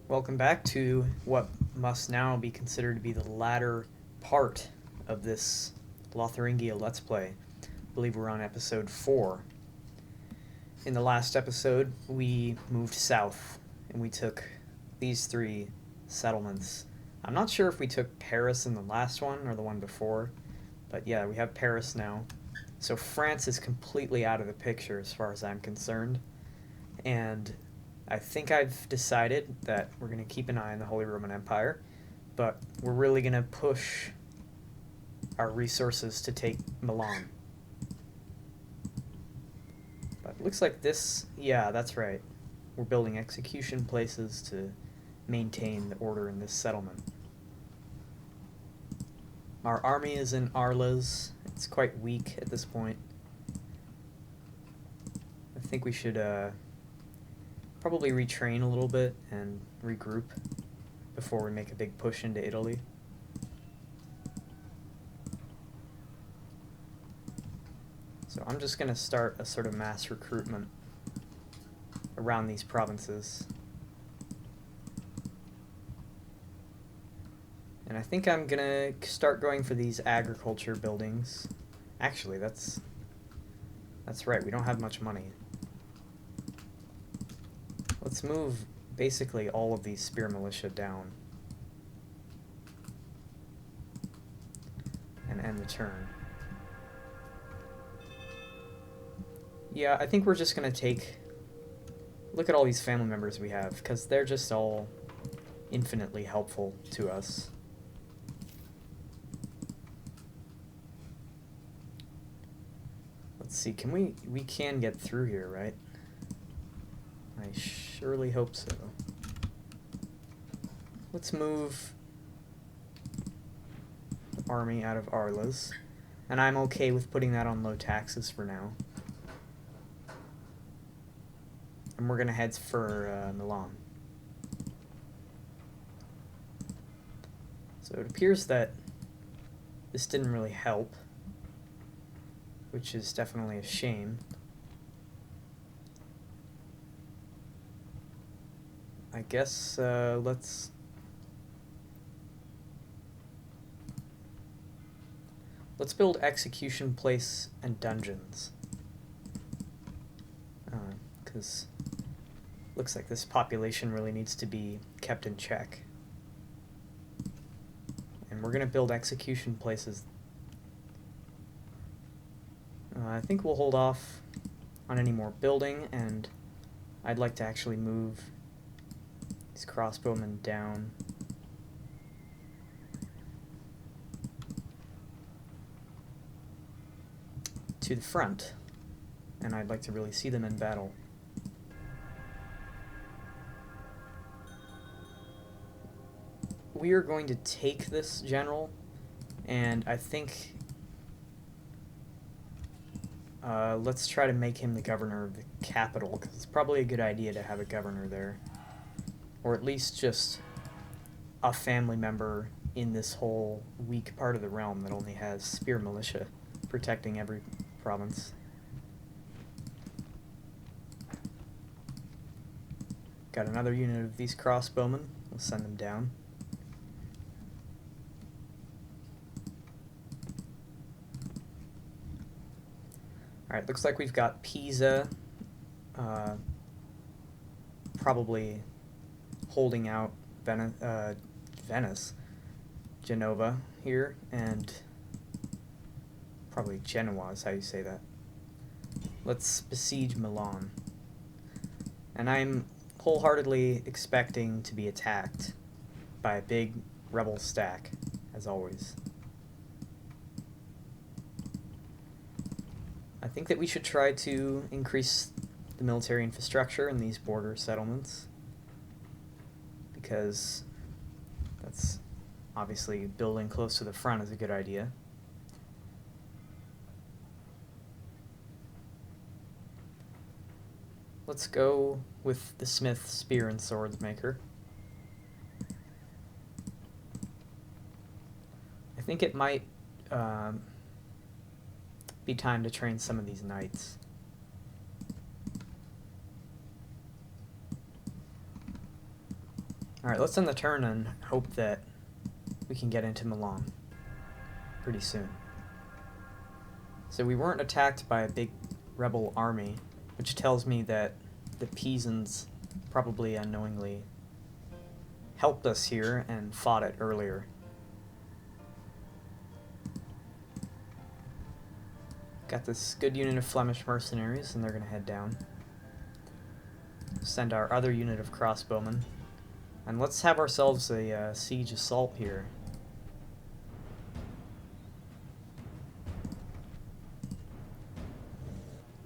Welcome back to what must now be considered to be the latter part of this Lotharingia Let's Play. I believe we're on episode 4. In the last episode, we moved south and we took these 3 settlements. I'm not sure if we took Paris in the last one or the one before, but yeah, we have Paris now. So France is completely out of the picture as far as I'm concerned, and I think I've decided that we're going to keep an eye on the Holy Roman Empire, but we're really going to push our resources to take Milan. But it looks like this, yeah, that's right. We're building execution places to maintain the order in this settlement. Our army is in Arles. It's quite weak at this point. I think we should probably retrain a little bit and regroup before we make a big push into Italy. So I'm just going to start a sort of mass recruitment around these provinces. And I think I'm going to start going for these agriculture buildings. Actually, that's right, we don't have much money. Let's move basically all of these spear militia down and end the turn. Yeah, I think we're just going to look at all these family members we have, because they're just all infinitely helpful to us. Let's see, we can get through here, right? I surely hope so. Let's move the army out of Arles, and I'm okay with putting that on low taxes for now. And we're gonna head for Milan. So it appears that this didn't really help, which is definitely a shame. I guess let's build execution place and dungeons, because looks like this population really needs to be kept in check. And we're gonna build execution places. I think we'll hold off on any more building, and I'd like to actually move these crossbowmen down. To the front, and I'd like to really see them in battle. We are going to take this general, and I think let's try to make him the governor of the capital, because it's probably a good idea to have a governor there. Or at least just a family member in this whole weak part of the realm that only has spear militia protecting every province. Got another unit of these crossbowmen. We'll send them down. Alright, looks like we've got Pisa probably holding out Venice, Genova here, and probably Genoa is how you say that. Let's besiege Milan. And I'm wholeheartedly expecting to be attacked by a big rebel stack, as always. I think that we should try to increase the military infrastructure in these border settlements, because that's obviously building close to the front is a good idea. Let's go with the smith, spear, and swords maker. I think it might be time to train some of these knights. Alright, let's end the turn and hope that we can get into Milan pretty soon. So we weren't attacked by a big rebel army, which tells me that the Pisans probably unknowingly helped us here and fought it earlier. Got this good unit of Flemish mercenaries, and they're going to head down. Send our other unit of crossbowmen. And let's have ourselves a siege assault here.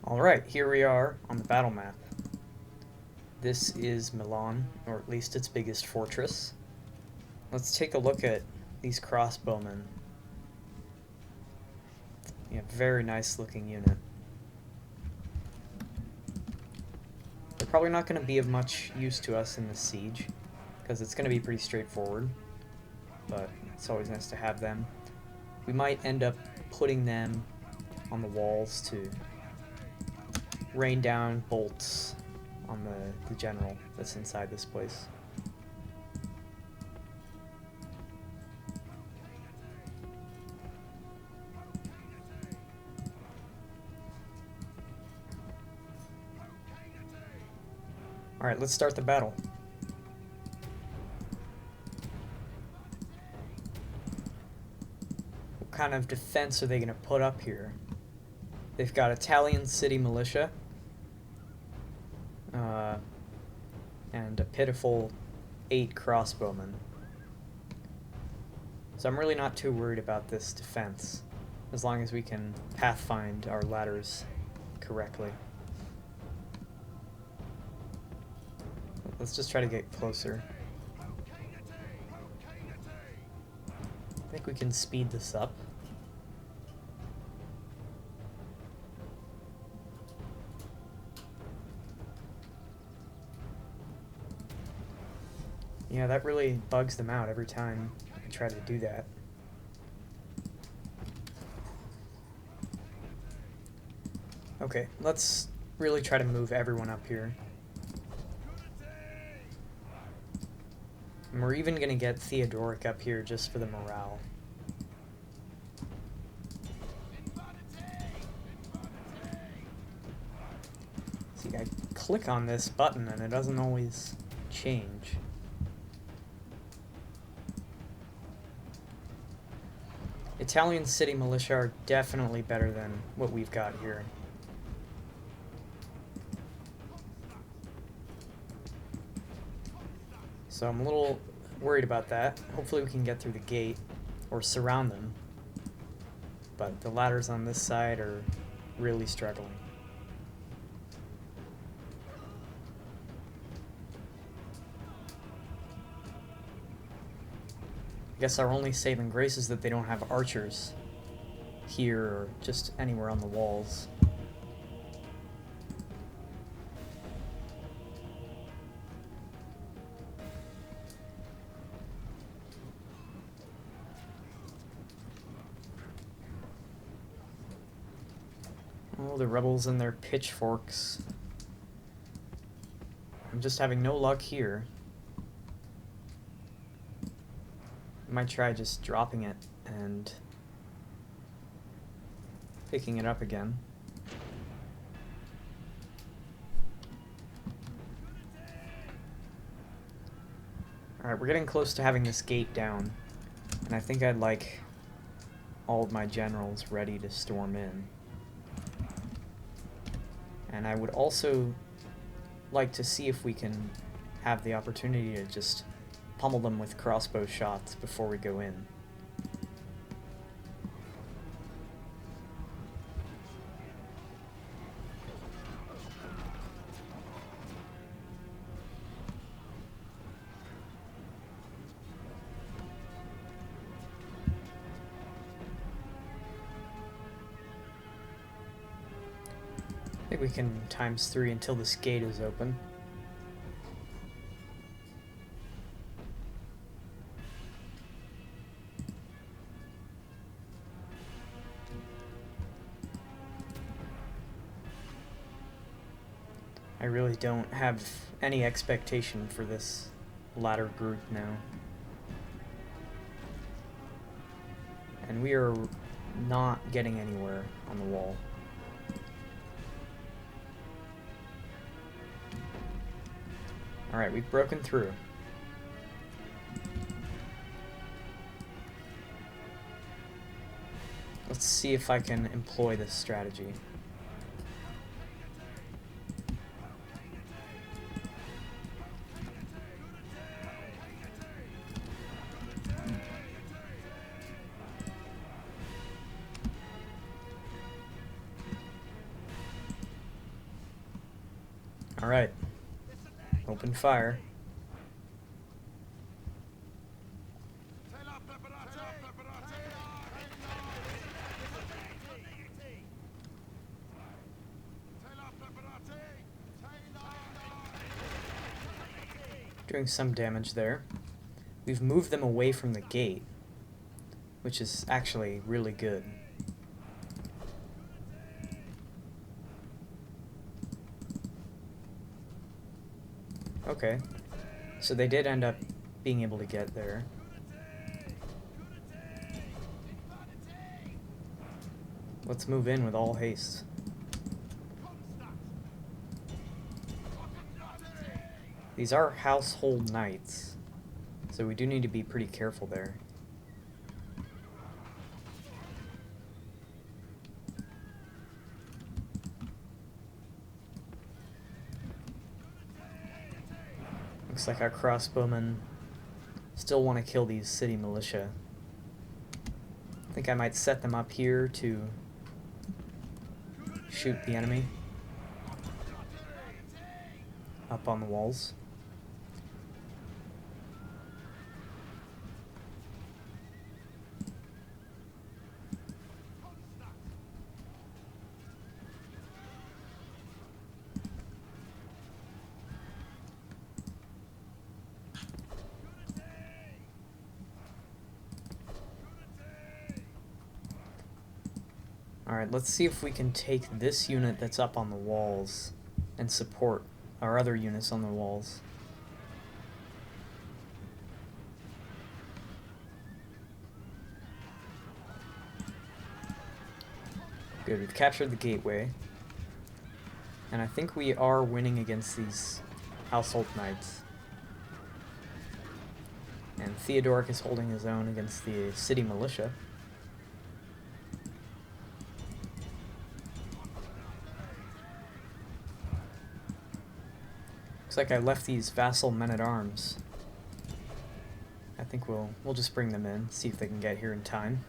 Alright, here we are on the battle map. This is Milan, or at least its biggest fortress. Let's take a look at these crossbowmen. Yeah, very nice looking unit. They're probably not going to be of much use to us in this siege, because it's going to be pretty straightforward, but it's always nice to have them. We might end up putting them on the walls to rain down bolts on the general that's inside this place. Alright, let's start the battle. What kind of defense are they going to put up here? They've got Italian city militia, and a pitiful 8 crossbowmen. So I'm really not too worried about this defense, as long as we can pathfind our ladders correctly. Let's just try to get closer. I think we can speed this up. Yeah, that really bugs them out every time I try to do that. Okay, let's really try to move everyone up here. And we're even going to get Theodoric up here just for the morale. See, I click on this button and it doesn't always change. Italian city militia are definitely better than what we've got here. So I'm a little worried about that. Hopefully we can get through the gate or surround them. But the ladders on this side are really struggling. I guess our only saving grace is that they don't have archers here or just anywhere on the walls. Oh, the rebels and their pitchforks. I'm just having no luck here. I might try just dropping it and picking it up again. Alright, we're getting close to having this gate down, and I think I'd like all of my generals ready to storm in. And I would also like to see if we can have the opportunity to just pummel them with crossbow shots before we go in. I think we can ×3 until this gate is open. I really don't have any expectation for this ladder group now. And we are not getting anywhere on the wall. Alright, we've broken through. Let's see if I can employ this strategy. Alright. Open fire. Doing some damage there. We've moved them away from the gate, which is actually really good. Okay, so they did end up being able to get there. Let's move in with all haste. These are household knights, so we do need to be pretty careful there. Looks like our crossbowmen still want to kill these city militia. I think I might set them up here to shoot the enemy up on the walls. Alright, let's see if we can take this unit that's up on the walls and support our other units on the walls. Good, we've captured the gateway. And I think we are winning against these household knights. And Theodoric is holding his own against the city militia. Looks like I left these vassal men-at-arms. I think we'll just bring them in, see if they can get here in time.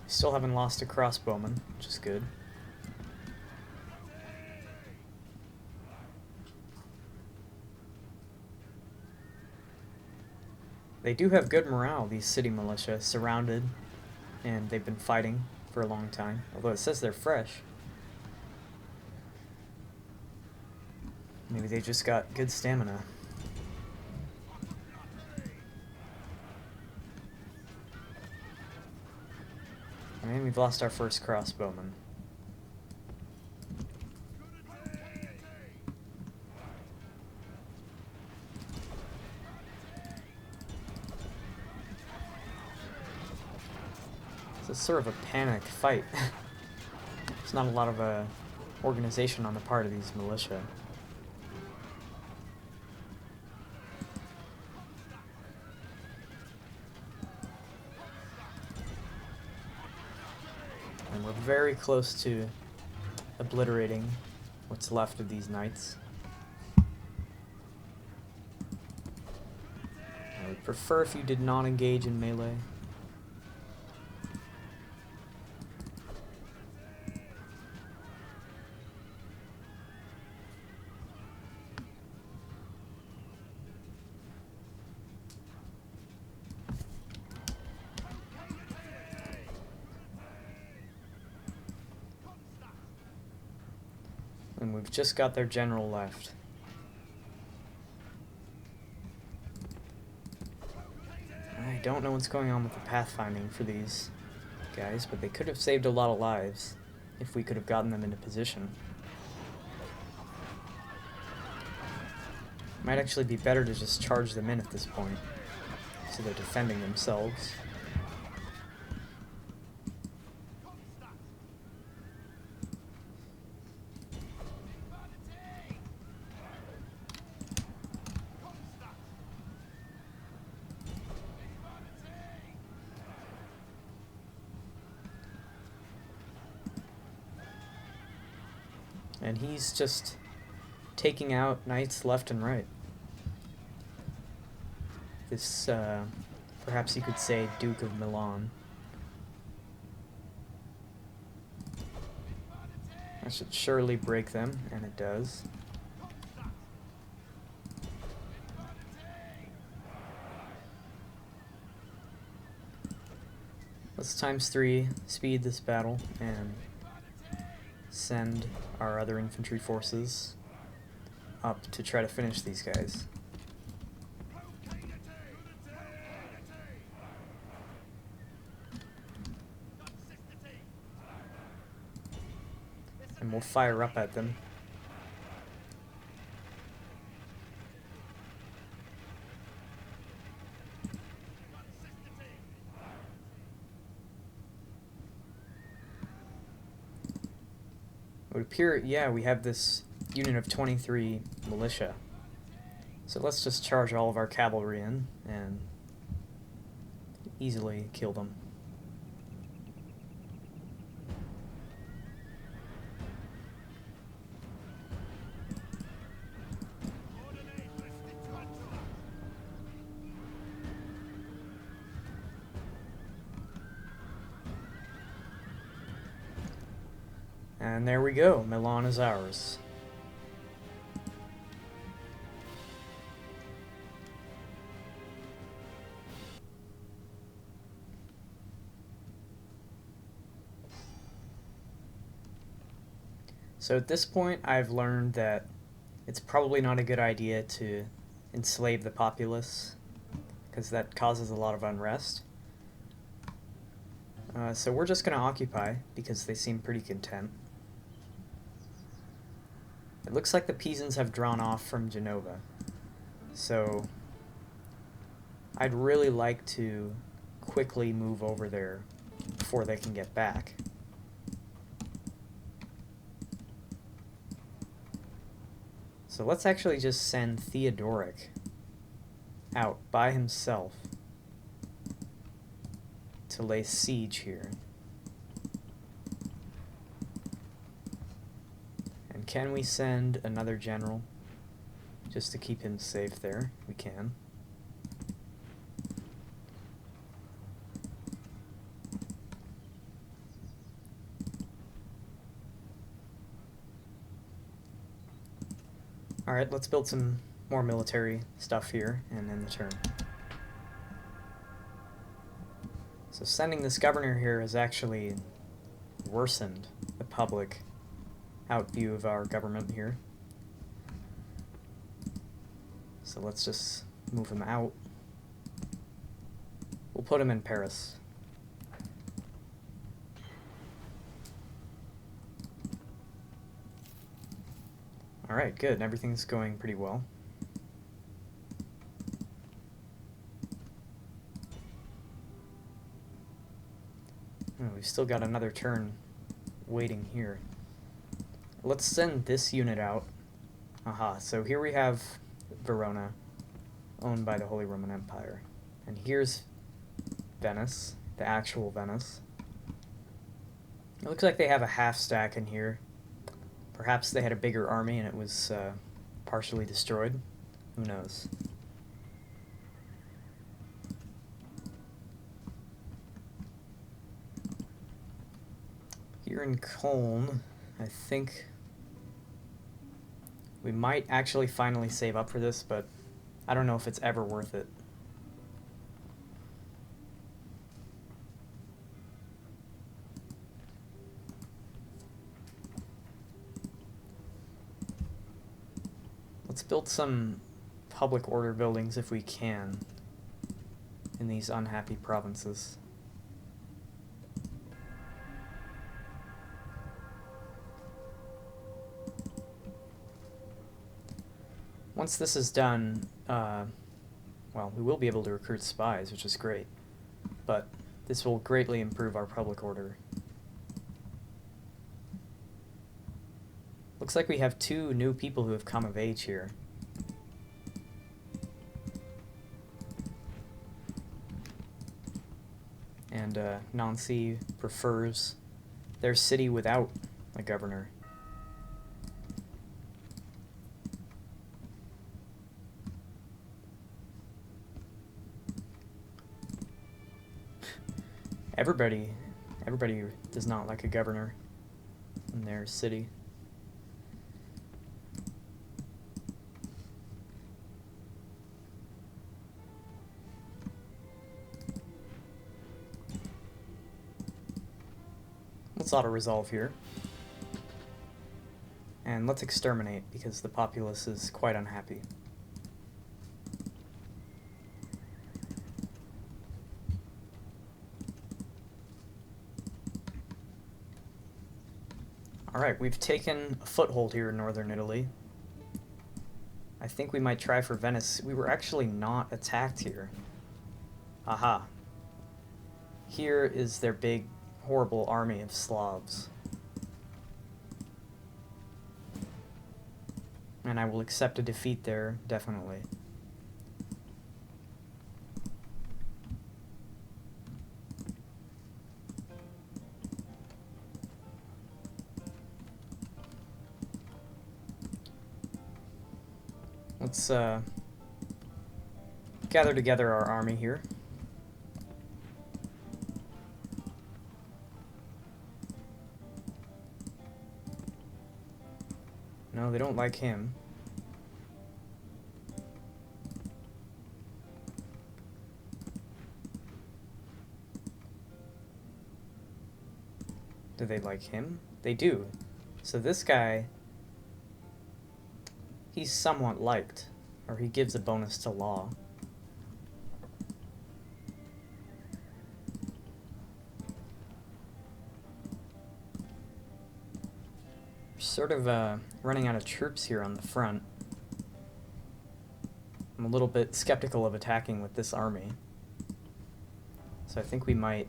Still haven't lost a crossbowman, which is good. They do have good morale, these city militia, surrounded, and they've been fighting for a long time, although it says they're fresh. Maybe they just got good stamina. I mean, we've lost our first crossbowman. It's sort of a panic fight. There's not a lot of organization on the part of these militia. And we're very close to obliterating what's left of these knights. I would prefer if you did not engage in melee. And we've just got their general left. I don't know what's going on with the pathfinding for these guys, but they could have saved a lot of lives if we could have gotten them into position. Might actually be better to just charge them in at this point, so they're defending themselves. And he's just taking out knights left and right. This, perhaps you could say, Duke of Milan. That should surely break them, and it does. Let's ×3 speed this battle and send our other infantry forces up to try to finish these guys. And we'll fire up at them. It would appear, yeah, we have this unit of 23 militia. So let's just charge all of our cavalry in and easily kill them. And there we go, Milan is ours. So at this point, I've learned that it's probably not a good idea to enslave the populace, because that causes a lot of unrest. So we're just going to occupy, because they seem pretty content. It looks like the Pisans have drawn off from Genova, so I'd really like to quickly move over there before they can get back. So let's actually just send Theodoric out by himself to lay siege here. And can we send another general just to keep him safe there? We can. Alright, let's build some more military stuff here and end the turn. So sending this governor here has actually worsened the public view of our government here. So let's just move him out. We'll put him in Paris. Alright, good. Everything's going pretty well. Oh, we've still got another turn waiting here. Let's send this unit out. Aha, so here we have Verona, owned by the Holy Roman Empire. And here's Venice, the actual Venice. It looks like they have a half stack in here. Perhaps they had a bigger army and it was partially destroyed. Who knows? Here in Cologne, I think we might actually finally save up for this, but I don't know if it's ever worth it. Let's build some public order buildings if we can in these unhappy provinces. Once this is done, well, we will be able to recruit spies, which is great. But this will greatly improve our public order. Looks like we have 2 new people who have come of age here. And Nancy prefers their city without a governor. Everybody does not like a governor in their city. Let's auto-resolve here. And let's exterminate, because the populace is quite unhappy. Alright, we've taken a foothold here in northern Italy. I think we might try for Venice. We were actually not attacked here. Aha. Here is their big, horrible army of Slavs. And I will accept a defeat there, definitely. Let's gather together our army here. No, they don't like him. Do they like him? They do. So this guy, he's somewhat liked, or he gives a bonus to law. We're sort of running out of troops here on the front. I'm a little bit skeptical of attacking with this army. So I think we might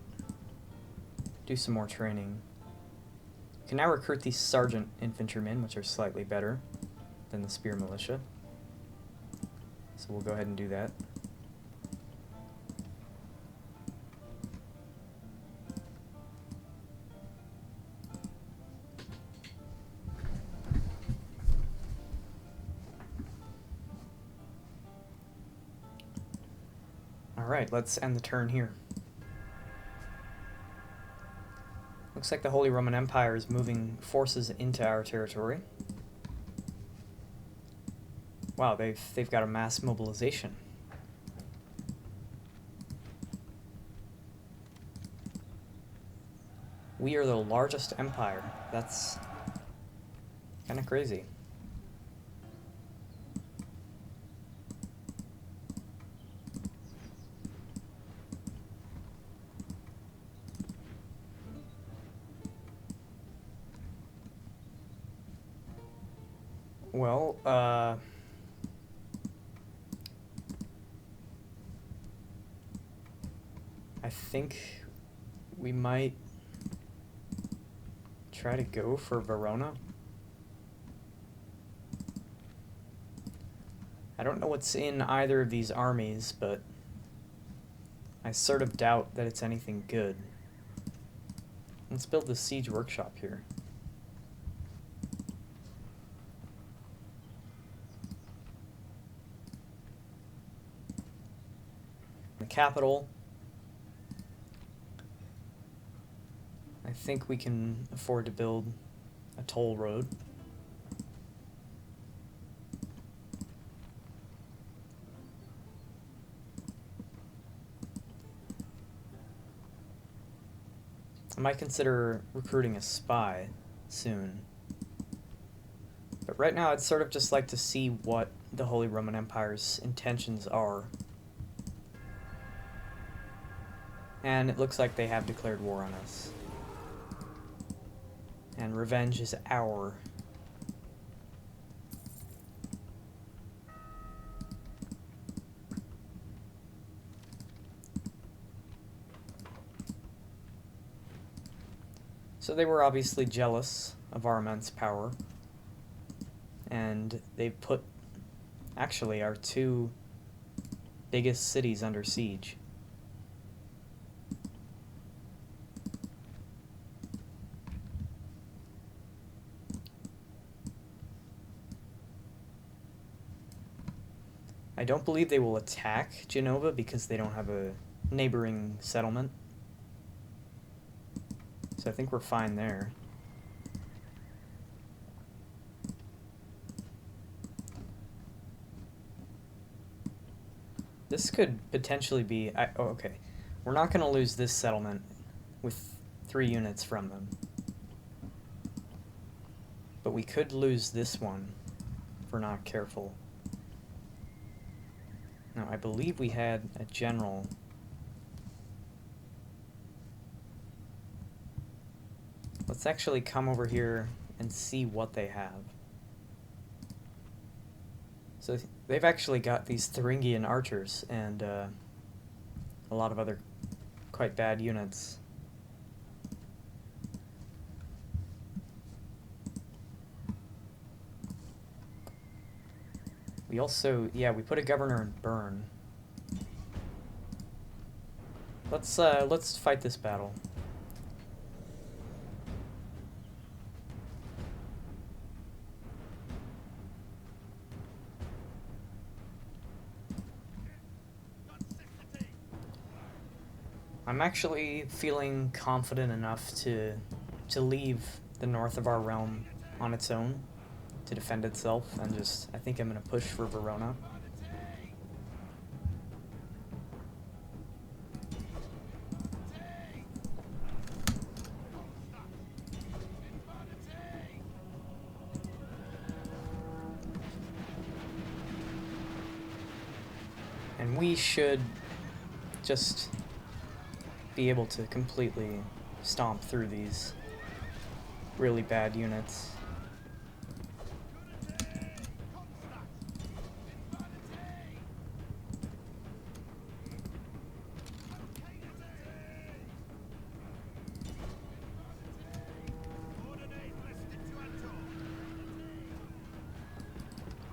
do some more training. We can now recruit these sergeant infantrymen, which are slightly better than the spear militia. So we'll go ahead and do that. Alright, let's end the turn here. Looks like the Holy Roman Empire is moving forces into our territory. Wow, they've got a mass mobilization. We are the largest empire. That's kind of crazy. Well, I think we might try to go for Verona. I don't know what's in either of these armies, but I sort of doubt that it's anything good. Let's build the siege workshop here. The capital. I think we can afford to build a toll road. I might consider recruiting a spy soon. But right now I'd sort of just like to see what the Holy Roman Empire's intentions are. And it looks like they have declared war on us. And revenge is our So they were obviously jealous of our immense power, and they put, actually, our two biggest cities under siege. I don't believe they will attack Genova because they don't have a neighboring settlement. So I think we're fine there. This could potentially be... oh, okay. We're not going to lose this settlement with 3 units from them. But we could lose this one if we're not careful. Now, I believe we had a general. Let's actually come over here and see what they have. So they've actually got these Thuringian archers and a lot of other quite bad units. We also, yeah, we put a governor in Bern. Let's fight this battle. I'm actually feeling confident enough to leave the north of our realm on its own to defend itself, and I think I'm going to push for Verona. And we should just be able to completely stomp through these really bad units.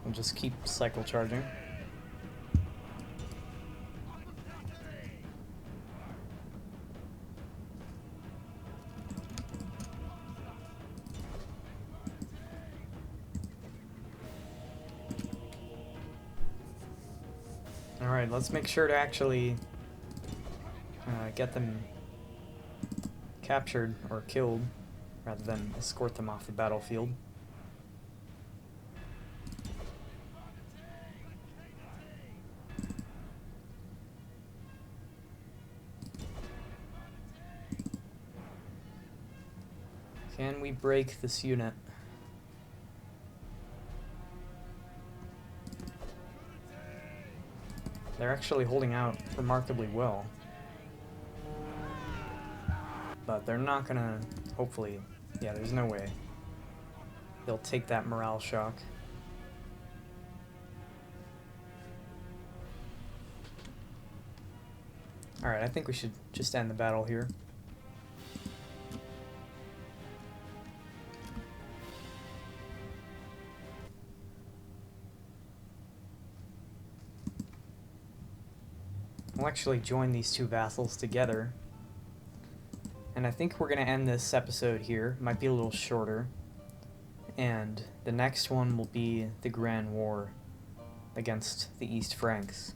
We'll just keep cycle charging. Alright, let's make sure to actually get them captured or killed rather than escort them off the battlefield. Can we break this unit? They're actually holding out remarkably well. But they're not gonna, hopefully, yeah, there's no way they'll take that morale shock. Alright, I think we should just end the battle here. We'll actually join these two vassals together. And I think we're going to end this episode here. Might be a little shorter. And the next one will be the Grand War against the East Franks.